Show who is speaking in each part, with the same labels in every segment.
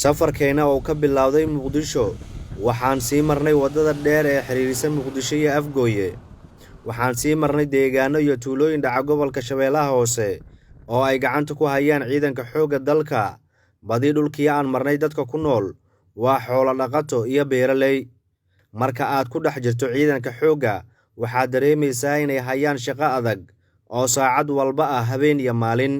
Speaker 1: safarkeena oo ka bilowday Muqdisho waxaan sii marnay wadada dheer ee xiriirisa Muqdisho iyo Afgooye. Waxaan sii marnay deegaano iyo tuulooyin dhaca gobolka Shabeellaha Hoose oo ay gacanta ku hayaan ciidanka xoogga dalka. Badi dhulkii aan marnay dadka ku nool waa xoolo dhaqato iyo beeraley. Marka aad ku dhex jirto ciidanka xoogga, waxaad dareemaysaa inay hayaan shaqo adag oo saacad walba ah habeen iyo maalin.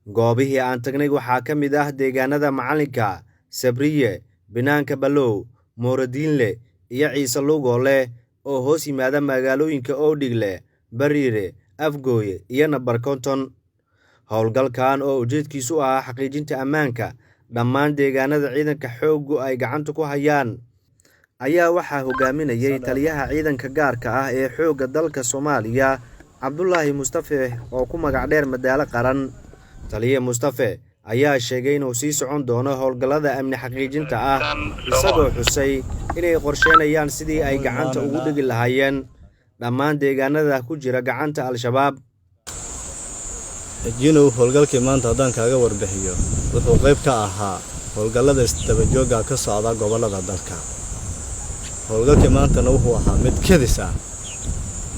Speaker 1: Goobihii aan tagnay waxaa ka mid ah deegaanada Macalinka, Sabriye, Binaanka Balow, Mooradiinle iyo Ciise Lugoole oo hoos yimaada magaalooyinka Oodhigle, Bariire, Afgooye iyo Nabarkonton. Howlgalkan oo ujeedkiisu ah xaqiijinta ammaanka dhammaan deegaanada ciidanka xooggu ay gacanta ku hayaan ayaa waxaa hogaaminayay taliyaha ciidanka gaarka ah ee xoogga dalka Soomaaliya, Cabdullaahi Mustafe oo ku magac dheer Madaalo Qaran. Taliye Mustafe ayaa sheegay inuu sii socon doono howlgallada amni xaqiijinta ah, isagoo xusay inay qorsheynayaan sidii ay gacanta ugu dhigi lahaayeen dhammaan deegaanada ku jira gacanta Al-Shabaab.
Speaker 2: Jinow howlgalkii maanta haddaan kaaga warbixiyo wuxuu qayb ka ahaa howlgallada isdaba joogga ka socda gobollada dalka. Howlgalkii maantana wuxuu ahaa mid kedis ah.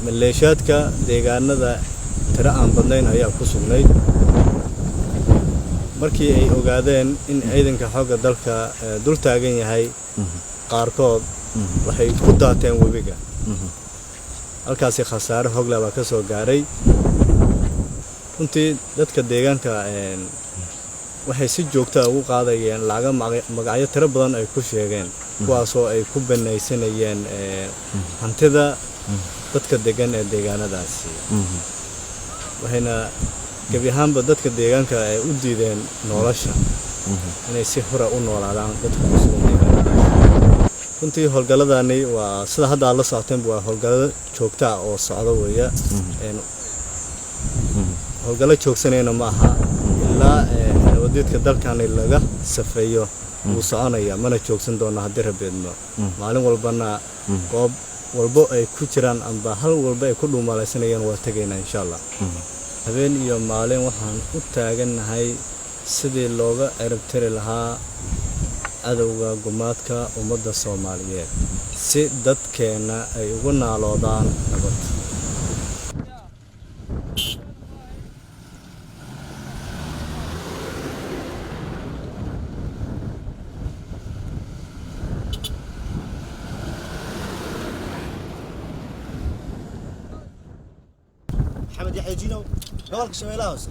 Speaker 2: Maleeshiyaadka deegaanada tiro aan badnayn ayaa ku sugnayd. Markii ay ogaadeen in ciidanka xoogga dalka dul taagan yahay, qaarkood waxay ku daateen webiga. Halkaasi khasaare xoog leh baa ka soo gaaray. Runtii dadka deegaanka waxay si joogto ah ugu qaadayeen laga magacyo tiro badan ay ku sheegeen, kuwaasoo ay ku banaysanayeen hantida dadka degan ee deegaanadaasi. Waxayna gabi ahaanba dadka deegaanka ay u diideen nolosha inay si hore u noolaadaan dadka ku sugan deegaanadaasi. Runtii howlgalladani waa sida hadda aad la socoteen waa howlgallada joogto ah oo socda weeye. Howlgallo joogsanayna ma aha ilaa nabadgelyada dalkani laga safeeyo wuu soconaya, mana joogsan doono haddii Rabbeedmo. Maalin walbana goob walbo ay ku jiraan amba hal walba ay ku dhuumalaysanayaan waa tagaynaa insha Allah. Habeen iyo maalin waxaan u taagannahay sidii looga cirib tiri lahaa cadowga gumaadka ummadda Soomaaliyeed si dadkeena ay ugu naaloodaan nabad.
Speaker 3: محمد يحيى جينو gobolka Shabeellaha Hoose.